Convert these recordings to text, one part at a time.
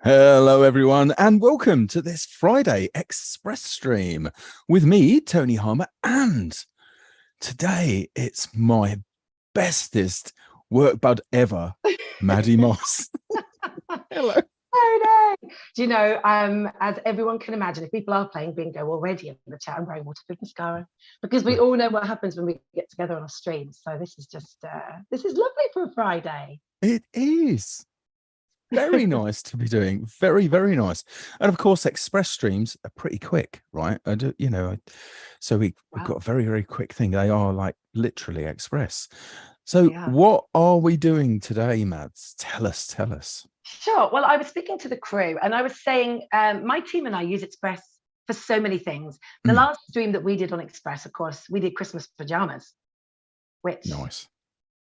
Hello, everyone, and welcome to this Friday Express stream with me, Tony Harmer, and today it's my bestest work bud ever, Maddy Moss. Hello. Oh no! Do you know, as everyone can imagine, if people are playing bingo already in the chat, I'm wearing waterproof mascara because we all know what happens when we get together on a stream. So this is just, this is lovely for a Friday. It is. Very nice to be doing. Very, very nice. And of course, Express streams are pretty quick, right? So we've got a very, very quick thing. They are like literally Express. So what are we doing today, Mads? Tell us. Sure. Well, I was speaking to the crew and I was saying my team and I use Express for so many things. The last stream that we did on Express, of course, we did Christmas pajamas, which nice.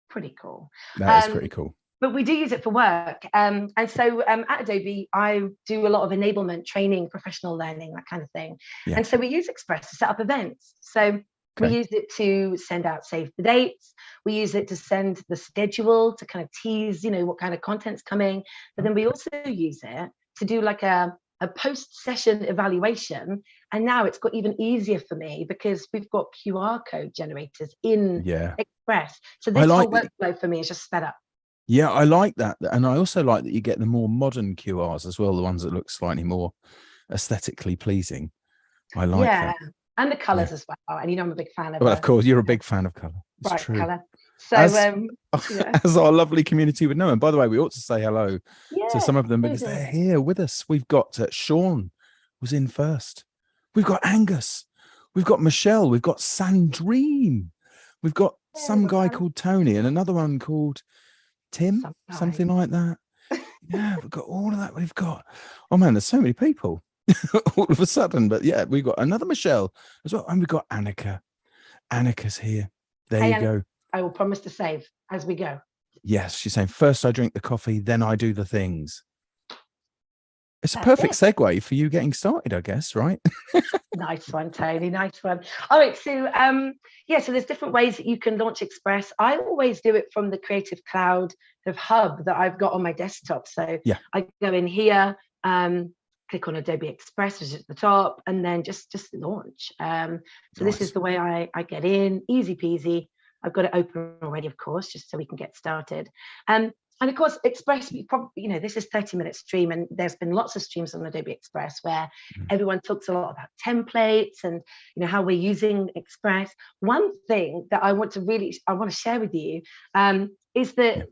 Pretty cool. That is pretty cool. But we do use it for work. And so at Adobe, I do a lot of enablement, training, professional learning, that kind of thing. Yeah. And so we use Express to set up events. So we use it to send out save the dates. We use it to send the schedule, to kind of tease, what kind of content's coming. But then we also use it to do like a post-session evaluation. And now it's got even easier for me because we've got QR code generators in Express. So this whole workflow for me is just sped up. Yeah, I like that. And I also like that you get the more modern QRs as well, the ones that look slightly more aesthetically pleasing. I like that. And the colours as well. And I'm a big fan of Well, of course, you're a big fan of colour. Bright colour. So as our lovely community would know. And by the way, we ought to say hello to some of them because they're here with us. We've got Sean was in first. We've got Angus. We've got Michelle. We've got Sandrine. We've got some guy called Tony and another one called Tim, something like that. Yeah, we've got all of that. We've got, oh man, there's so many people all of a sudden. But yeah, we've got another Michelle as well. And we've got Annika. Annika's here. There you go. I will promise to save as we go. Yes, she's saying, first I drink the coffee, then I do the things. It's a perfect segue for you getting started, I guess, right? Nice one, Tony. Nice one. All right. So, so there's different ways that you can launch Express. I always do it from the Creative Cloud hub that I've got on my desktop. So I go in here, click on Adobe Express, which is at the top, and then just launch. So this is the way I get in, easy peasy. I've got it open already, of course, just so we can get started. And of course, Express, this is 30-minute stream, and there's been lots of streams on Adobe Express where everyone talks a lot about templates and how we're using Express. One thing that I want to share with you is that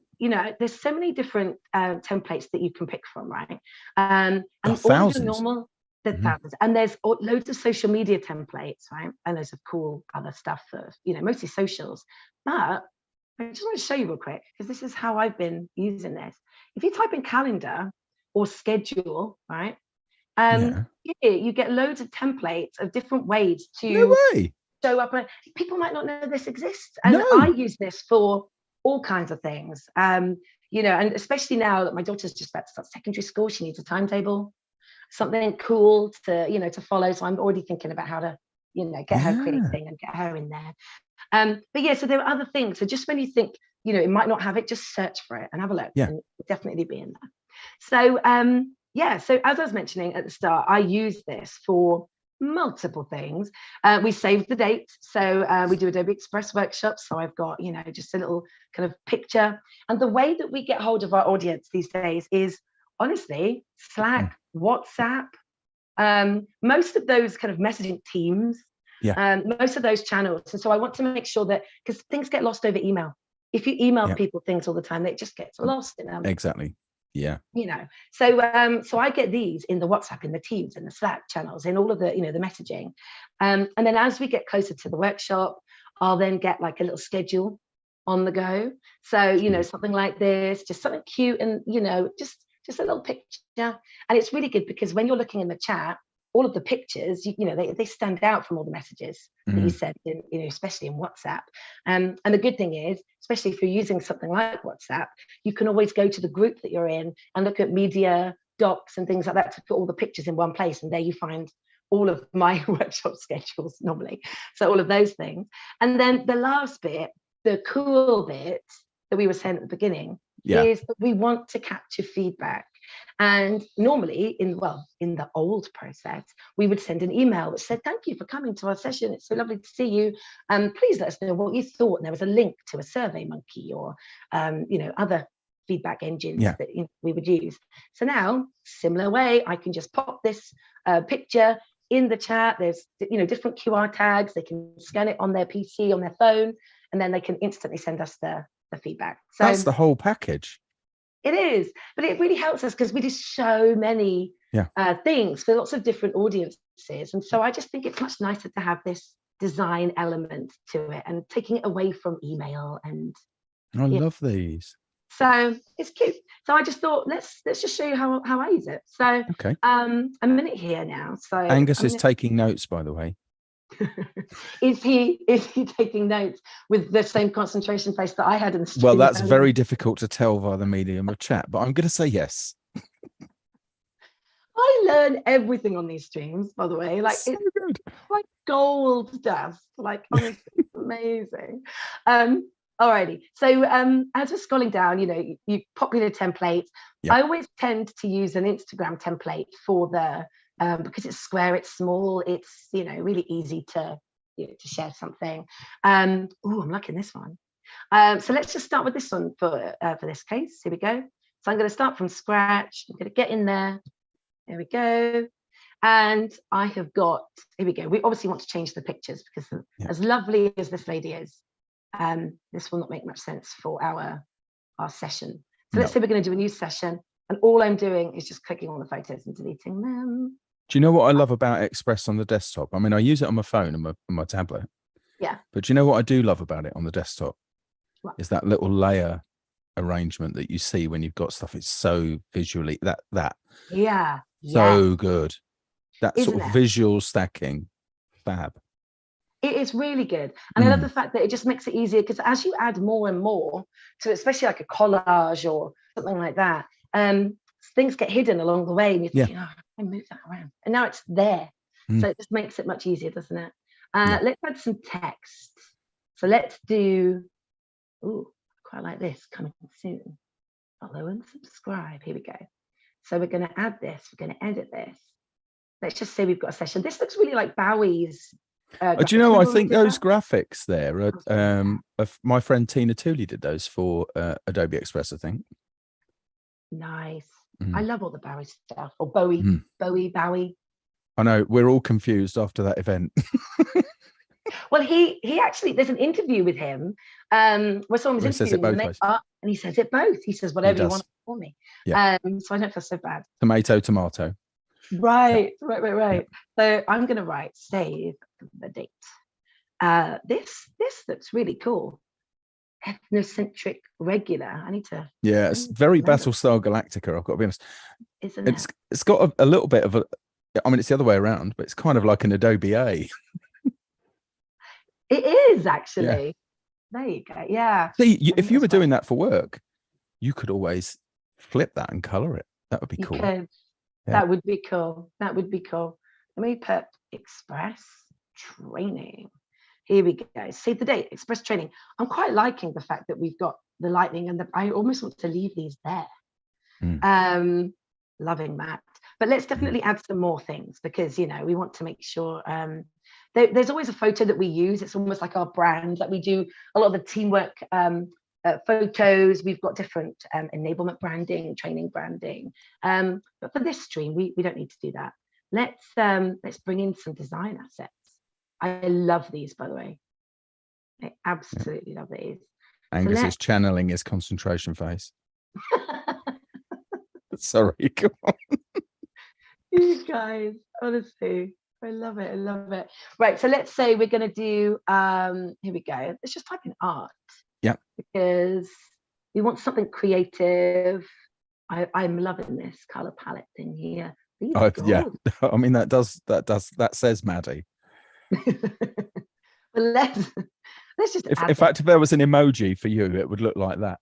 there's so many different templates that you can pick from, right? And thousands. Thousands, and there's loads of social media templates, right? And loads of cool other stuff for mostly socials, but I just want to show you real quick because this is how I've been using this. If you type in calendar or schedule, right? You get loads of templates of different ways to show up. People might not know this exists, and I use this for all kinds of things. And especially now that my daughter's just about to start secondary school, she needs a timetable, something cool to follow. So I'm already thinking about how to get her creating and get her in there. So there are other things. So just when you think, it might not have it, just search for it and have a look. And it'll definitely be in there. So, so as I was mentioning at the start, I use this for multiple things. We save the date. So we do Adobe Express workshops. So I've got, just a little kind of picture. And the way that we get hold of our audience these days is honestly, Slack, WhatsApp, most of those kind of messaging teams, most of those channels. And so I want to make sure that, because things get lost over email. If you email people things all the time, they just get lost in them. Exactly. Yeah. So I get these in the WhatsApp, in the Teams, in the Slack channels, in all of the, the messaging. And then as we get closer to the workshop, I'll then get like a little schedule on the go. So, something like this, just something cute and, just a little picture. And it's really good because when you're looking in the chat, all of the pictures, they stand out from all the messages that you send in, especially in WhatsApp. And the good thing is, especially if you're using something like WhatsApp, you can always go to the group that you're in and look at media, docs and things like that to put all the pictures in one place. And there you find all of my workshop schedules normally. So all of those things. And then the last bit, the cool bit that we were saying at the beginning, is that we want to capture feedback. And normally in the old process, we would send an email which said, thank you for coming to our session. It's so lovely to see you. Please let us know what you thought. And there was a link to a Survey Monkey or, other feedback engines that we would use. So now, similar way, I can just pop this picture in the chat. There's different QR tags. They can scan it on their PC, on their phone, and then they can instantly send us the feedback. So that's the whole package. It is, but it really helps us because we do so many things for lots of different audiences. And so I just think it's much nicer to have this design element to it and taking it away from email. And I love these. So it's cute. So I just thought, let's just show you how I use it. So okay, I'm in it here now. So Angus is taking notes, by the way. Is he taking notes with the same concentration face that I had in the stream? Well, that's very difficult to tell via the medium of chat, but I'm going to say yes. I learn everything on these streams, by the way. Like, so it's good. like gold dust. Like, honestly, it's amazing. Alrighty. So as we're scrolling down, you popular templates. Yep. I always tend to use an Instagram template for the because it's square, it's small, it's really easy to share something. Oh, I'm liking this one. So let's just start with this one for this case. Here we go. So I'm going to start from scratch. I'm going to get in there. There we go. And I have got, here we go. We obviously want to change the pictures because as lovely as this lady is, this will not make much sense for our session. So let's say we're going to do a new session, and all I'm doing is just clicking on the photos and deleting them. Do you know what I love about Express on the desktop? I mean, I use it on my phone and my tablet. Yeah. But do you know what I do love about it on the desktop? What? Is that little layer arrangement that you see when you've got stuff. It's so visually that. Yeah. So good. That Isn't sort of visual stacking. Fab. It is really good. And I love the fact that it just makes it easier because as you add more and more to especially like a collage or something like that, things get hidden along the way and you're thinking, I move that around. And now it's there. So it just makes it much easier, doesn't it? Let's add some text. So let's do, quite like this, coming soon. Follow and subscribe. Here we go. So we're going to add this. We're going to edit this. Let's just say we've got a session. This looks really like Bowie's. Do you know, I think those graphics there, of my friend Tina Tooley did those for Adobe Express, I think. Nice. I love all the Bowie stuff. Or Bowie. I know, we're all confused after that event. Well, he actually, there's an interview with him where someone was interviewing him and he says it both. He says, whatever you want for me. Yeah. So I don't feel so bad. Tomato. Right. So I'm going to write save the date. This looks really cool. Ethnocentric regular. I need to. Yeah, it's very Battlestar Galactica. I've got to be honest. It's got a little bit of a. I mean, it's the other way around, but it's kind of like an Adobe A. It is actually. Yeah. There you go. Yeah. See, if you were doing that for work, you could always flip that and color it. That would be cool. Yeah. That would be cool. Let me put Express training. Here we go. Save the date. Express training. I'm quite liking the fact that we've got the lightning and I almost want to leave these there. Loving that. But let's definitely add some more things because we want to make sure there's always a photo that we use. It's almost like our brand. Like we do a lot of the teamwork photos. We've got different enablement branding, training branding. But for this stream, we don't need to do that. Let's bring in some design assets. I love these, by the way. I absolutely love these. Angus is channeling his concentration face. Sorry, come on. You guys, honestly, I love it. Right, so let's say we're going to do, here we go. Let's just type in art. Yeah. Because we want something creative. I'm loving this color palette thing here. Yeah, I mean, that says Maddy. But let's just in fact, if there was an emoji for you, it would look like that.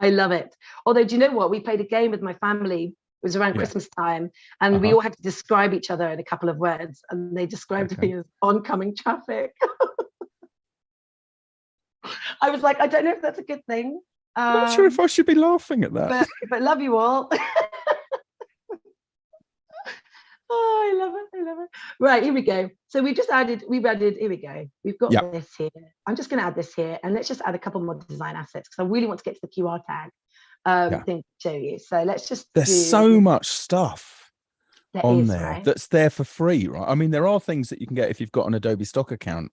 I love it. Although, do you know what? We played a game with my family. It was around Christmas time, and we all had to describe each other in a couple of words, and they described me as oncoming traffic. I was like, I don't know if that's a good thing, I'm not sure if I should be laughing at that. But love you all. Oh, I love it. I love it. Right, here we go. So we've added, here we go. We've got this here. I'm just going to add this here, and let's just add a couple more design assets because I really want to get to the QR tag thing to show you. So let's just There's so much stuff on there, right? that's there for free, right? I mean, there are things that you can get if you've got an Adobe stock account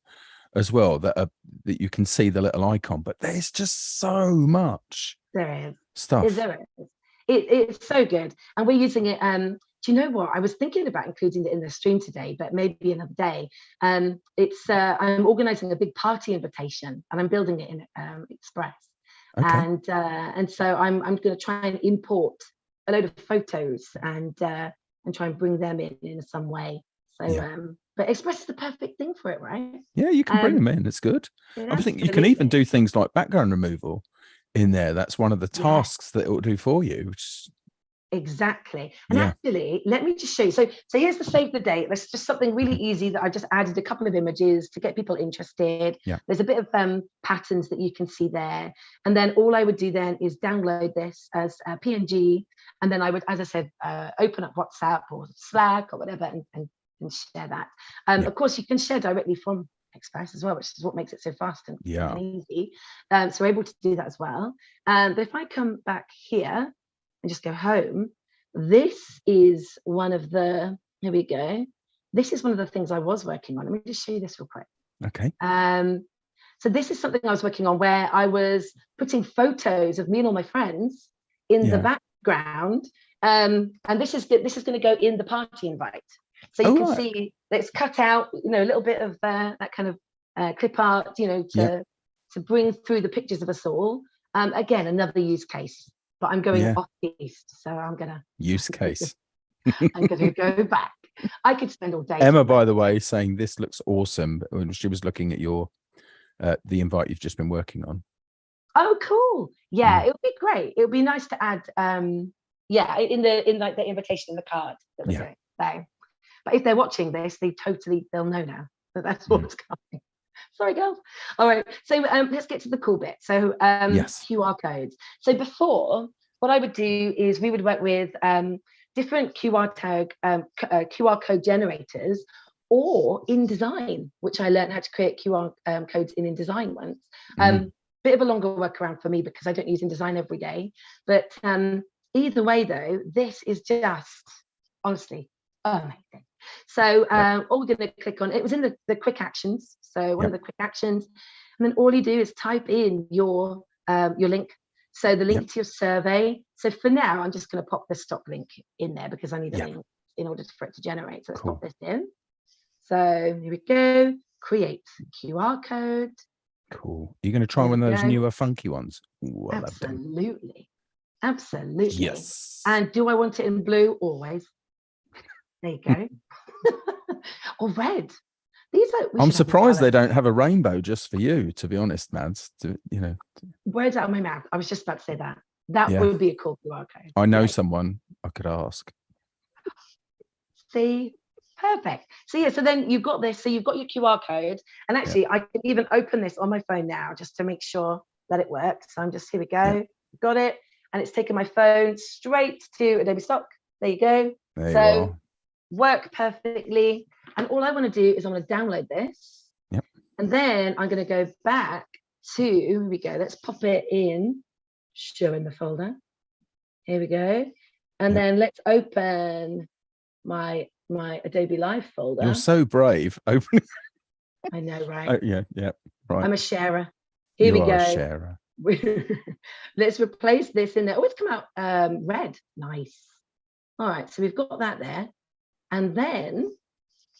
as well that you can see the little icon, but there's just so much stuff. There is. It's so good, and we're using it. Do you know what? I was thinking about including it in the stream today, but maybe another day. It's I'm organizing a big party invitation, and I'm building it in Express. Okay. And so I'm going to try and import a load of photos and try and bring them in some way. So but Express is the perfect thing for it, right? Yeah, you can bring them in. It's good. I think you can even do things like background removal in there. That's one of the tasks that it will do for you. Exactly. And actually, let me just show you. So here's the save the date. There's just something really easy that I just added a couple of images to get people interested. There's a bit of patterns that you can see there. And then all I would do then is download this as a PNG. And then I would, as I said, open up WhatsApp or Slack or whatever and share that. Of course, you can share directly from Express as well, which is what makes it so fast and easy. So we're able to do that as well. But if I come back here and just go home, this is one of the, here we go. This is one of the things I was working on. Let me just show you this real quick. Okay. So this is something I was working on where I was putting photos of me and all my friends in the background. And this is going to go in the party invite. So you can see that it's cut out, you know, a little bit of that kind of clip art, you know, to bring through the pictures of us all. Again, another use case. But I'm going off piste, so I'm gonna use case. I'm gonna go back. I could spend all day. Emma, by the way, saying this looks awesome when she was looking at your the invite you've just been working on. Oh, cool! Yeah, it would be great. It would be nice to add, in like the invitation in the card that we're doing. So, but if they're watching this, they'll know now that that's what's coming. Sorry, girls. All right, so let's get to the cool bit. So QR codes. So before, what I would do is we would work with different QR code generators or InDesign, which I learned how to create QR codes in InDesign once. Bit of a longer workaround for me because I don't use InDesign every day. But either way, though, this is just honestly amazing. So all we're going to click on, it was in the quick actions. So one of the quick actions, and then all you do is type in your link. So the link to your survey. So for now, I'm just going to pop the stock link in there because I need a link in order for it to generate. So let's pop this in. So here we go. Create QR code. Cool. You're going to try one of those newer funky ones? Ooh, I love them. Absolutely. Yes. And do I want it in blue? Always. There you go. Or red. I'm surprised they don't have a rainbow just for you, to be honest, Mads. Words out of my mouth. I was just about to say that. That would be a cool QR code. I know someone I could ask. See? Perfect. So so then you've got this. So you've got your QR code. And actually, I can even open this on my phone now just to make sure that it works. So I'm just, here we go. Got it. And it's taken my phone straight to Adobe Stock. There you go. There you are. Work perfectly. And all I want to do is I'm going to download this. And then I'm going to go back to, here we go. Let's pop it in, show in the folder. Here we go. And then let's open my Adobe Live folder. You're so brave. Open. I know, right? Right. I'm a sharer. Here we go. A sharer. Let's replace this in there. Oh, it's come out red. Nice. All right, so we've got that there. And then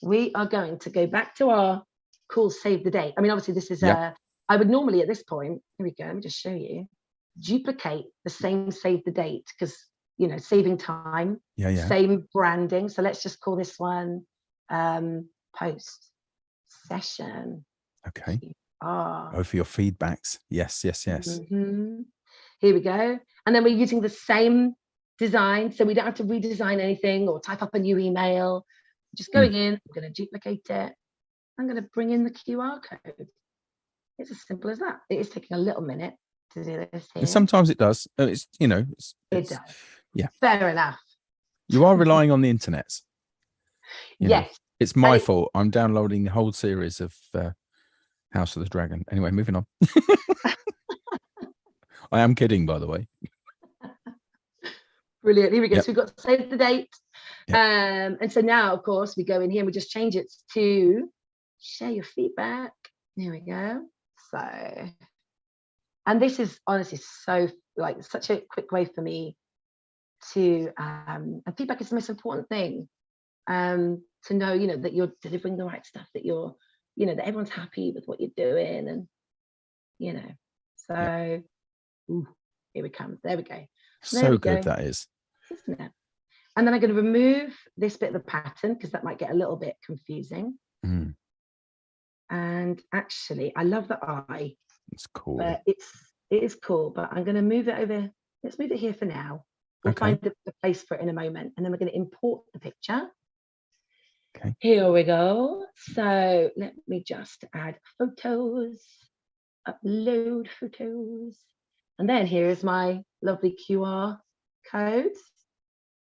we are going to go back to our cool save the date. I mean, obviously this is I would normally at this point, here we go, let me just show you, duplicate the same save the date because, you know, saving time, same branding. So let's just call this one post session. Okay. Oh, for your feedbacks. Yes. Here we go. And then we're using the same design. So we don't have to redesign anything or type up a new email. Just going in, I'm going to duplicate it. I'm going to bring in the QR code. It's as simple as that. It is taking a little minute, to do this here. Sometimes it does. It's, you know, It does. Yeah. Fair enough. You are relying on the internet. Yes. It's my fault. I'm downloading the whole series of House of the Dragon. Anyway, moving on. I am kidding, by the way. Brilliant. Here we go. Yep. So we've got to save the date. Yep. And so now, of course, we go in here and we just change it to share your feedback. There we go. So, and this is honestly so like such a quick way for me to, and feedback is the most important thing, to know, you know, that you're delivering the right stuff, that you're, you know, that everyone's happy with what you're doing, and, you know, so, Yep. ooh, here we come. There we go. So good that is. Isn't it? And then I'm going to remove this bit of the pattern because that might get a little bit confusing. Mm. And actually, I love the eye. It's cool. But it is cool, but I'm going to move it over. Let's move it here for now. We'll find the place for it in a moment. And then we're going to import the picture. Okay. Here we go. So let me just add photos, upload photos. And then here is my lovely QR code.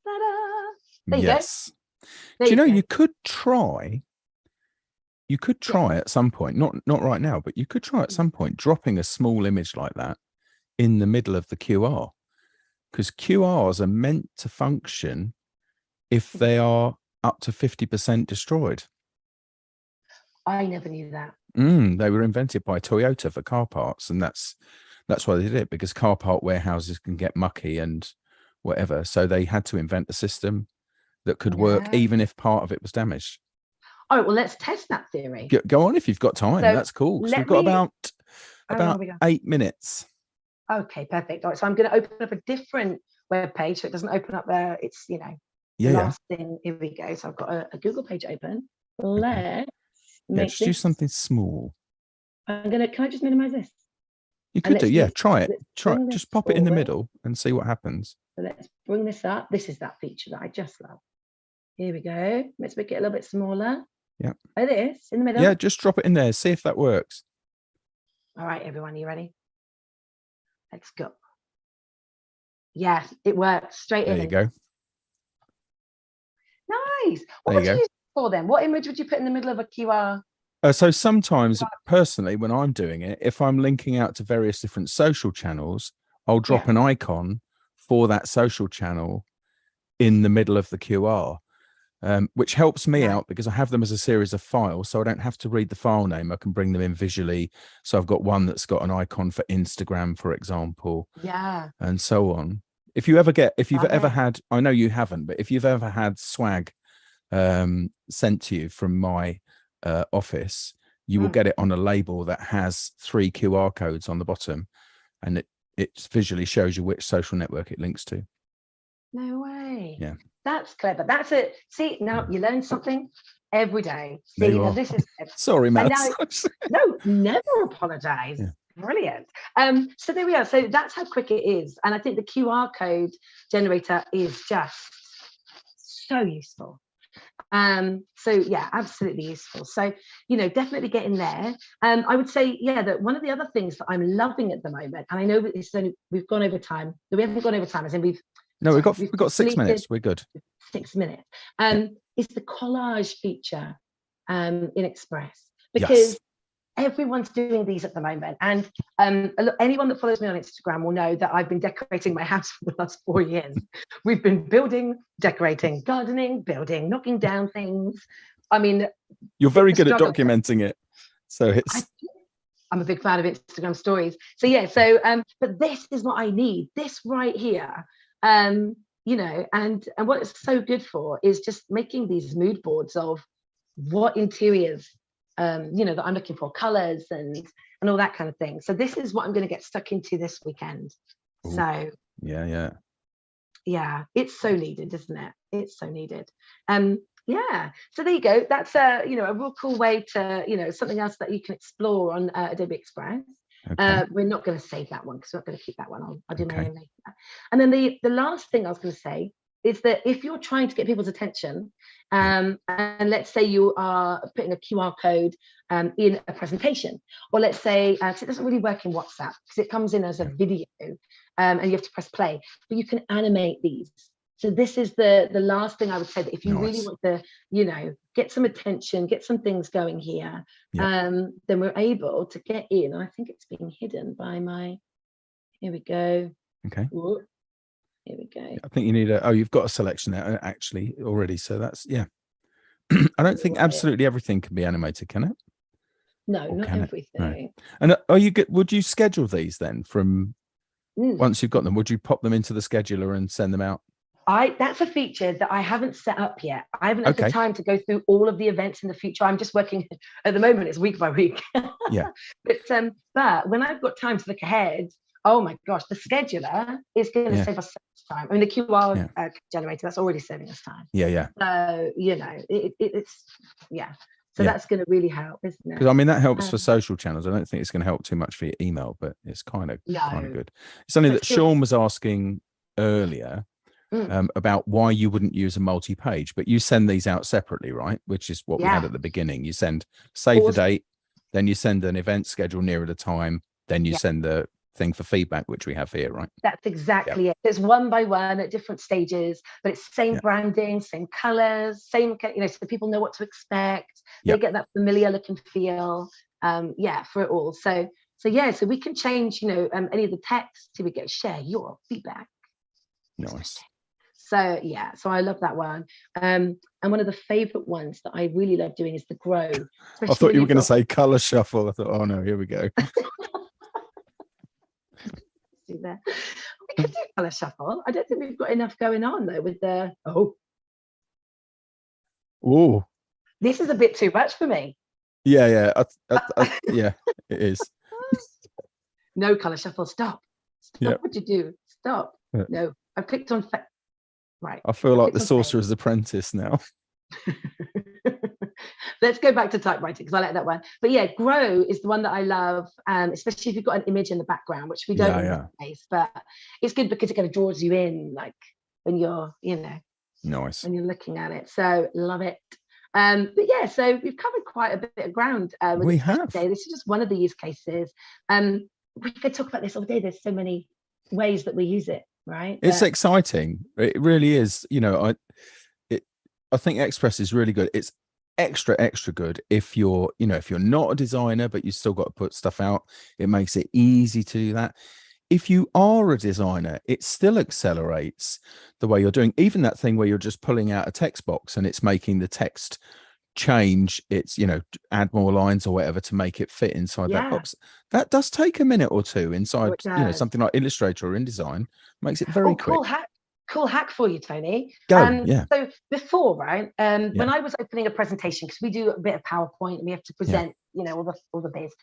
Ta-da! There you go. Do you know, you could try at some point, not right now, but you could try at some point dropping a small image like that in the middle of the QR, because QRs are meant to function if they are up to 50% destroyed. I never knew that. They were invented by Toyota for car parts, and that's why they did it, because car part warehouses can get mucky and whatever. So they had to invent a system that could work even if part of it was damaged. Oh, well, let's test that theory. Go on if you've got time. So that's cool. So we've got about 8 minutes. Okay, perfect. All right, so I'm going to open up a different web page so it doesn't open up there. It's, you know, last thing. Here we go. So I've got a Google page open. Let's just do something small. I'm gonna. Can I just minimize this? You could do, try it. Just pop it in the middle and see what happens. So let's bring this up. This is that feature that I just love. Here we go. Let's make it a little bit smaller. Yeah. Like this in the middle. Yeah, just drop it in there. See if that works. All right, everyone, you ready? Let's go. Yeah, it works. Straight in. There you go. Nice. What would you use it for then? What image would you put in the middle of a QR? So sometimes, personally, when I'm doing it, if I'm linking out to various different social channels, I'll drop an icon for that social channel in the middle of the QR, which helps me out because I have them as a series of files, so I don't have to read the file name. I can bring them in visually. So I've got one that's got an icon for Instagram, for example, and so on. If you've ever had, I know you haven't, but if you've ever had swag sent to you from my office, you will get it on a label that has 3 QR codes on the bottom, and it visually shows you which social network it links to. No way. Yeah, that's clever. That's it. See, now you learn something every day. See, now this is sorry, Matt. No, never apologize. Brilliant. So there we are. So that's how quick it is, and I think the QR code generator is just so useful. So yeah, absolutely useful. So, you know, definitely get in there. I would say, that one of the other things that I'm loving at the moment, and I know that it's only, we've gone over time. No, we haven't gone over time, as in we've got 6 minutes. We're good. 6 minutes. Is the collage feature in Express, because everyone's doing these at the moment, and anyone that follows me on Instagram will know that I've been decorating my house for the last 4 years. We've been building, decorating, gardening, building, knocking down things. I mean, you're very good at documenting it, so I'm a big fan of Instagram stories. So but this is what I need, this right here. You know, and what it's so good for is just making these mood boards of what interiors you know, that I'm looking for, colors and all that kind of thing. So this is what I'm going to get stuck into this weekend. Ooh. So yeah, it's so needed, isn't it? It's so needed. So there you go. That's you know, a real cool way to, you know, something else that you can explore on Adobe Express. We're not going to save that one because we're not going to keep that one on. I'll do my own later. And then the last thing I was going to say is that if you're trying to get people's attention, and let's say you are putting a QR code in a presentation, or let's say, it doesn't really work in WhatsApp because it comes in as a video, and you have to press play, but you can animate these. So this is the last thing I would say, that if you really want to, you know, get some attention, get some things going here, then we're able to get in. I think it's being hidden by my, here we go. Okay. Whoop. Here we go. I think you need a, you've got a selection there actually already. So that's, I don't think absolutely everything can be animated, can it? No, not everything. No. And are you good? Would you schedule these then from once you've got them? Would you pop them into the scheduler and send them out? That's a feature that I haven't set up yet. I haven't had the time to go through all of the events in the future. I'm just working at the moment. It's week by week. But when I've got time to look ahead, oh my gosh, the scheduler is going to save us so much time. I mean, the QR generator, that's already saving us time. So, you know, it's So that's going to really help, isn't it? Because I mean, that helps for social channels. I don't think it's going to help too much for your email, but it's kind of good. It's something that Sean was asking earlier about why you wouldn't use a multi-page, but you send these out separately, right? Which is what we had at the beginning. You send save the date, then you send an event schedule nearer the time, then you send the thing for feedback, which we have here, right? That's exactly it. It's one by one at different stages, but it's same branding, same colors, same, you know, so people know what to expect. They get that familiar look and feel, for it all. So we can change, you know, any of the text to get share your feedback. Nice. So so I love that one. And one of the favorite ones that I really love doing is the grow. I thought you were going to say color shuffle. I thought, oh no, here we go. See there. We could do color shuffle. I don't think we've got enough going on though with the this is a bit too much for me. Yeah, it is. No color shuffle. Stop what you do. Stop. No, I clicked on right. I feel like the Sorcerer's Apprentice now. Let's go back to typewriting because I like that one. But yeah, grow is the one that I love, especially if you've got an image in the background, which we don't in this case, but it's good because it kind of draws you in, like when you're, you know, nice when you're looking at it. So love it. But yeah, so we've covered quite a bit of ground. We have. Today. This is just one of the use cases. We could talk about this all day. There's so many ways that we use it, right? It's exciting. It really is. You know, I think Express is really good. It's extra good if you're, you know, if you're not a designer but you still got to put stuff out. It makes it easy to do that. If you are a designer, it still accelerates the way you're doing. Even that thing where you're just pulling out a text box and it's making the text change, it's, you know, add more lines or whatever to make it fit inside that box. That does take a minute or two inside, you know, something like Illustrator or InDesign. Makes it very quick. Cool hack for you, Tony. Go, So before, right, when I was opening a presentation, because we do a bit of PowerPoint and we have to present, you know, all the bits.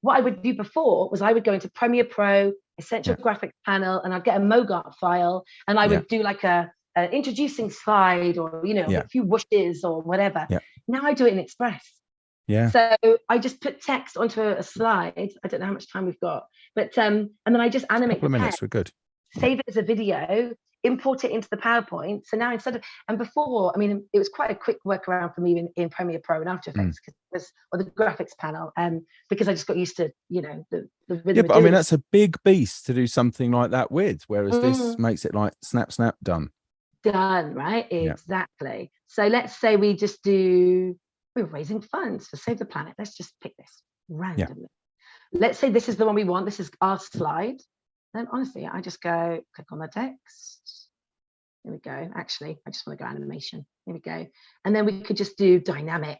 What I would do before was I would go into Premiere Pro, Essential Graphics Panel, and I'd get a MOGART file, and I would do like a introducing slide, or, you know, a few whooshes or whatever. Now I do it in Express. So I just put text onto a slide. I don't know how much time we've got, but and then I just animate. A couple of minutes, we're good. Save it as a video, import it into the PowerPoint. So now instead of, and before, I mean, it was quite a quick workaround for me in Premiere Pro and After Effects, or the graphics panel, because I just got used to, you know, the rhythm. But I mean, that's a big beast to do something like that with, whereas this makes it like snap, done. Done, right? Exactly. So let's say we just do, we're raising funds for Save the Planet. Let's just pick this randomly. Let's say this is the one we want. This is our slide. Then honestly, I just go click on the text. Here we go. Actually, I just want to go animation. Here we go. And then we could just do dynamic.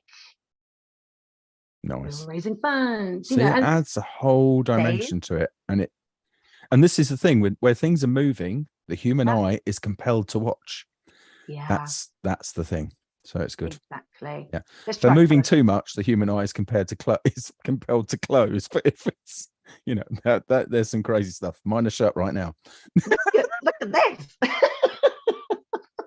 Nice. We're raising funds. See, it adds a whole dimension to it. And this is the thing where things are moving, the human eye is compelled to watch. That's the thing. So it's good. Exactly. Yeah. If they're moving too much, the human eye is compelled to close. But if it's, you know, that there's some crazy stuff. Mine are shut right now. Look at this.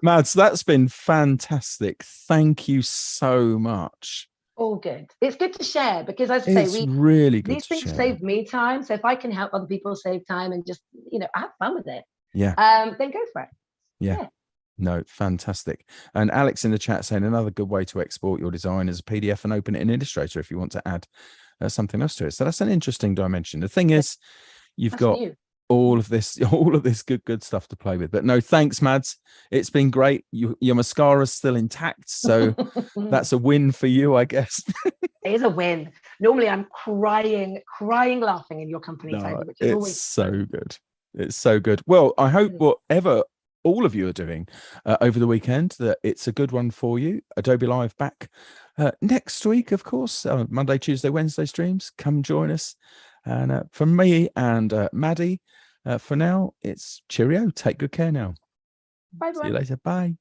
Mads, that's been fantastic. Thank you so much. All good. It's good to share because, as I say, it's really good. These things save me time. So if I can help other people save time and just, you know, have fun with it, then go for it. Yeah. No, fantastic. And Alex in the chat saying another good way to export your design is a PDF and open it in Illustrator if you want to add something else to it. So that's an interesting dimension. The thing is, you've got all of this good stuff to play with. But no, thanks, Mads. It's been great. Your mascara's still intact, so that's a win for you, I guess. It is a win. Normally I'm crying laughing in your company, Toby, which is always so good. It's so good. Well, I hope whatever all of you are doing over the weekend, that it's a good one for you. Adobe Live back next week, of course, Monday, Tuesday, Wednesday streams. Come join us. And from me and Maddy, for now, it's cheerio. Take good care now. Bye. See you later. Bye.